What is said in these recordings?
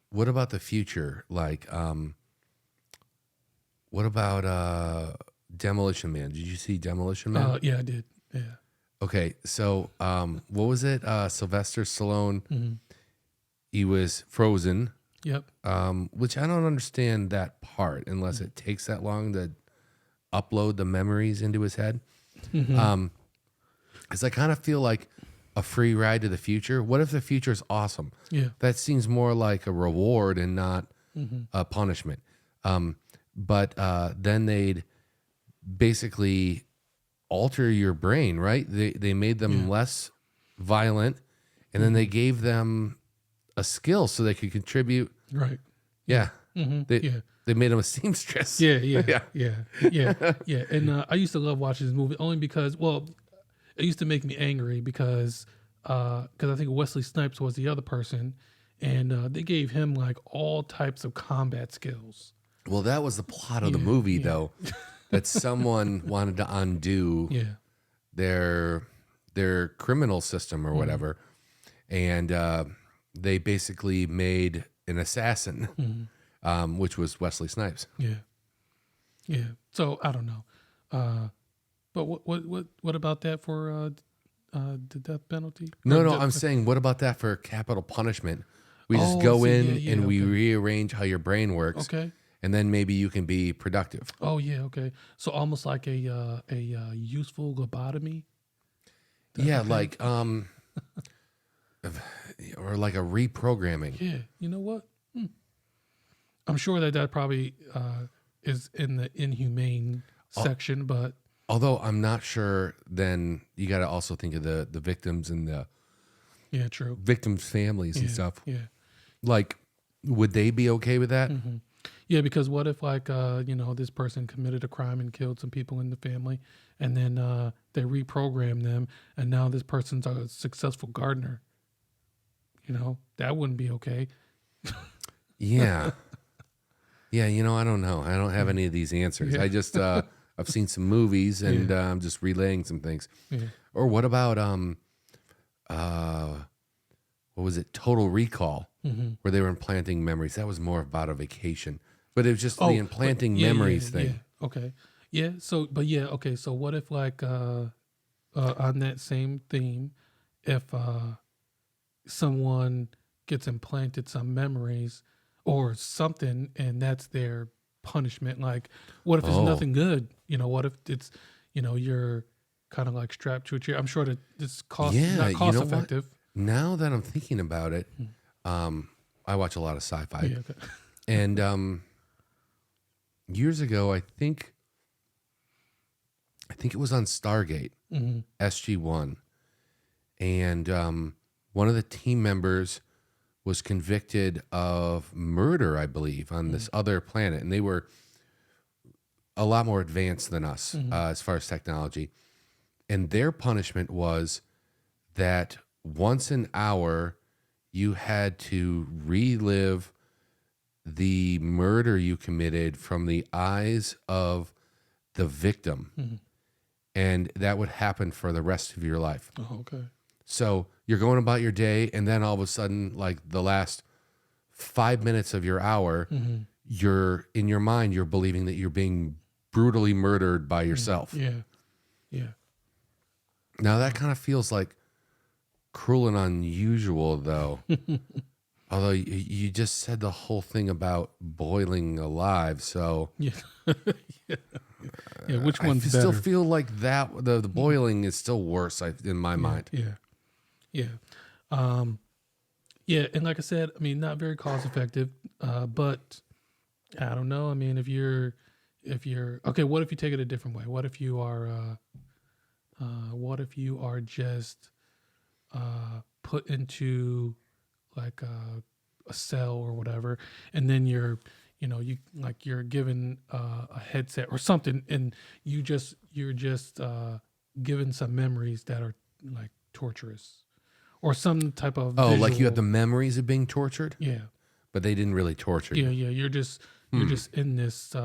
what about the future? Like, what about Demolition Man? Did you see Demolition Man? Yeah, I did. Yeah. Okay, so what was it? Sylvester Stallone. Mm-hmm. He was frozen. Yep. Which I don't understand that part unless it takes that long to upload the memories into his head. Mm-hmm. Because I kind of feel like a free ride to the future. What if the future is awesome? Yeah. That seems more like a reward and not a punishment. But then they'd basically alter your brain, right? They made them less violent, and then they gave them a skill so they could contribute. Right. Yeah. Mm-hmm. They made them a seamstress. Yeah. And I used to love watching this movie only because, well, it used to make me angry because I think Wesley Snipes was the other person, and they gave him like all types of combat skills. Well, that was the plot of the movie, though, that someone wanted to undo their criminal system or whatever, and they basically made an assassin, which was Wesley Snipes. Yeah. So I don't know, but what about that for the death penalty? No, I'm saying, what about that for capital punishment? We just go in and we rearrange how your brain works. Okay. And then maybe you can be productive. Oh yeah, okay. So almost like a useful lobotomy. Yeah, like or like a reprogramming. Yeah, you know what? I'm sure that probably is in the inhumane section, but although I'm not sure, then you got to also think of the victims and the true victims' families and stuff. Yeah, like, would they be okay with that? Mm-hmm. Yeah, because what if like this person committed a crime and killed some people in the family, and then they reprogram them, and now this person's a successful gardener. That wouldn't be okay. Yeah. Yeah, I don't know. I don't have any of these answers. I just I've seen some movies and I'm just relaying some things. Yeah. Or what about what was it? Total Recall, where they were implanting memories. That was more about a vacation, but it was just the implanting memories thing. Yeah. Okay. Yeah. So, but yeah. Okay. So, what if like on that same theme, if someone gets implanted some memories or something, and that's their punishment? Like, what if it's nothing good? What if it's you're kind of like strapped to a chair? I'm sure that it's not cost effective. What? Now that I'm thinking about it, I watch a lot of sci-fi. Yeah, okay. And years ago, I think it was on Stargate, SG-1. And one of the team members was convicted of murder, I believe, on this other planet. And they were a lot more advanced than us as far as technology. And their punishment was that once an hour, you had to relive the murder you committed from the eyes of the victim. And that would happen for the rest of your life. Oh, okay. So you're going about your day, and then all of a sudden, like the last 5 minutes of your hour, you're in your mind, you're believing that you're being brutally murdered by yourself. Yeah. Now that kind of feels like cruel and unusual, though. Although you just said the whole thing about boiling alive, so yeah. Which one's better? I still feel like that the boiling is still worse in my mind. Yeah. And like I said, I mean, not very cost effective, but I don't know. I mean, if you're okay, what if you take it a different way? What if you are just put into like a cell or whatever, and then you're given a headset or something, and you're just given some memories that are like torturous, or some type of visual. Like you have the memories of being tortured. Yeah, but they didn't really torture you. Yeah. You're just in this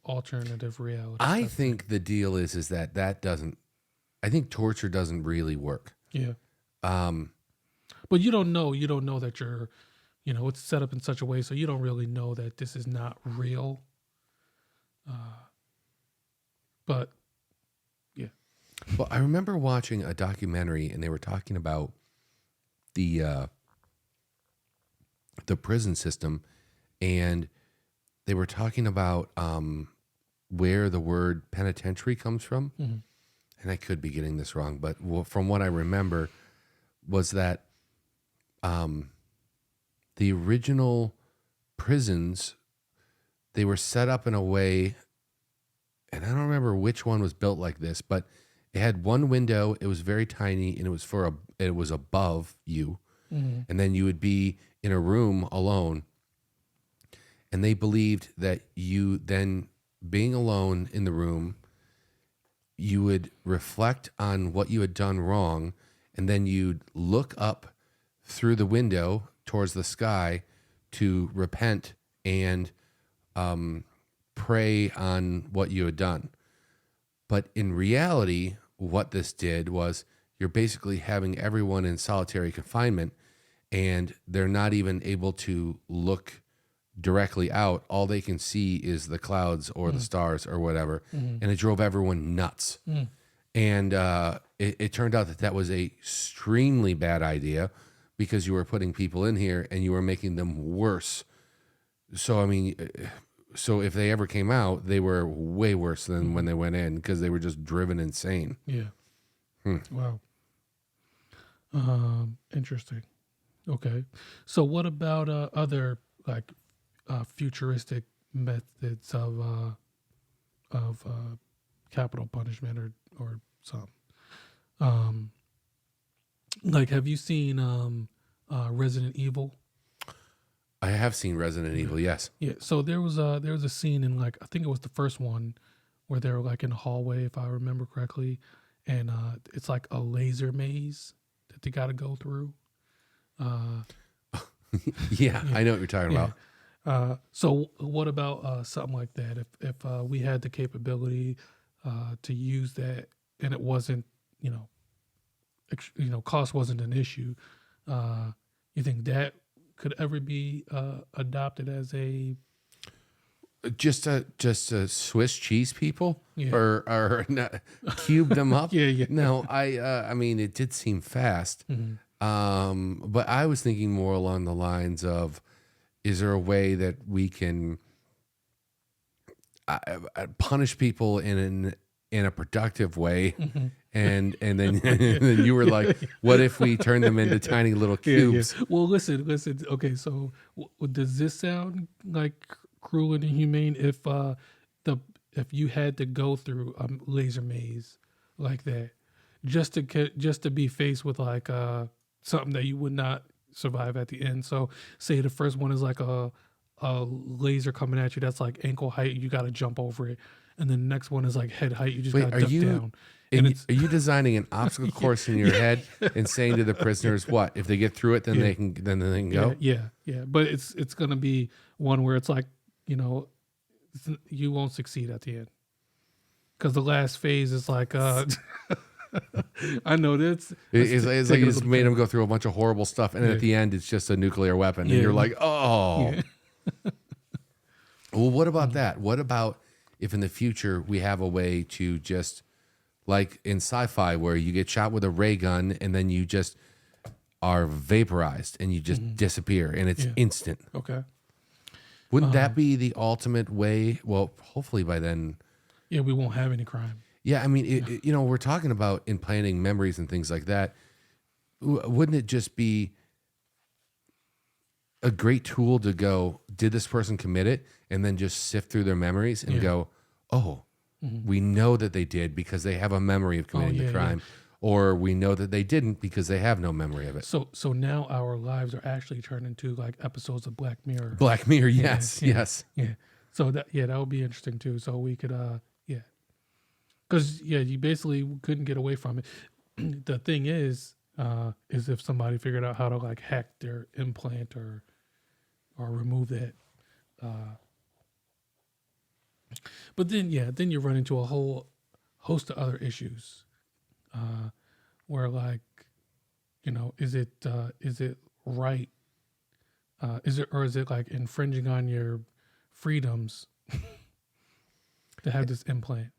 alternative reality. I think the deal is that doesn't. I think torture doesn't really work. Yeah. But you don't know that you're you know, it's set up in such a way so you don't really know that this is not real. But yeah. Well, I remember watching a documentary, and they were talking about the prison system, and they were talking about where the word penitentiary comes from. Mm-hmm. And I could be getting this wrong, but from what I remember was that the original prisons, they were set up in a way, and I don't remember which one was built like this, but it had one window. It was very tiny, and it was above you, Mm-hmm. and then you would be in a room alone. And they believed that you then, being alone in the room, you would reflect on what you had done wrong, and then you'd look up through the window towards the sky to repent and pray on what you had done. But in reality, what this did was you're basically having everyone in solitary confinement, and they're not even able to look directly out. All they can see is the clouds or the stars or whatever. And it drove everyone nuts. And it turned out that that was a extremely bad idea, because you were putting people in here and you were making them worse. So, I mean, so if they ever came out, they were way worse than when they went in, because they were just driven insane. Yeah. Wow. Interesting. Okay. So what about other like futuristic methods of capital punishment or some? Like, have you seen Resident Evil? I have seen Resident Evil, yes. Yeah. So there was a scene in, like, I think it was the first one, where they were like in a hallway, if I remember correctly, and it's like a laser maze that they got to go through. Yeah, I know what you're talking about. So what about something like that? If we had the capability to use that, and it wasn't, cost wasn't an issue, you think that could ever be adopted as a Just a Swiss cheese people, Yeah. or not, cube them up. Yeah. No, I mean, it did seem fast. But I was thinking more along the lines of, is there a way that we can punish people in a productive way? And then and then you were like, what if we turn them into tiny little cubes? Yeah. Well, listen. Okay, so does this sound like cruel and inhumane if you had to go through a laser maze like that just to be faced with like something that you would not survive at the end? So say the first one is like a laser coming at you that's like ankle height, you got to jump over it, and then the next one is like head height, you just got to duck down. And are you designing an obstacle course in your head and saying to the prisoners, what if they get through it, then they can go? Yeah. But it's gonna be one where it's like, you won't succeed at the end, because the last phase is like I know that's it's like you just made them go through a bunch of horrible stuff, and then at the end it's just a nuclear weapon, and you're like, oh. Yeah. Well, what about that? What about if in the future we have a way to just, like in sci-fi, where you get shot with a ray gun and then you just are vaporized and you just disappear, and it's instant? Okay. Wouldn't that be the ultimate way? Well, hopefully by then. Yeah, we won't have any crime. Yeah, I mean, we're talking about implanting memories and things like that. Wouldn't it just be a great tool to go, did this person commit it? And then just sift through their memories and go, oh, we know that they did because they have a memory of committing the crime. Or we know that they didn't because they have no memory of it. So now our lives are actually turned into like episodes of Black Mirror. Black Mirror, yes. Yeah. So that would be interesting too. So we could, because you basically couldn't get away from it. The thing is if somebody figured out how to like hack their implant or remove that. But then you run into a whole host of other issues. Where like, is it right is it like infringing on your freedoms to have this implant?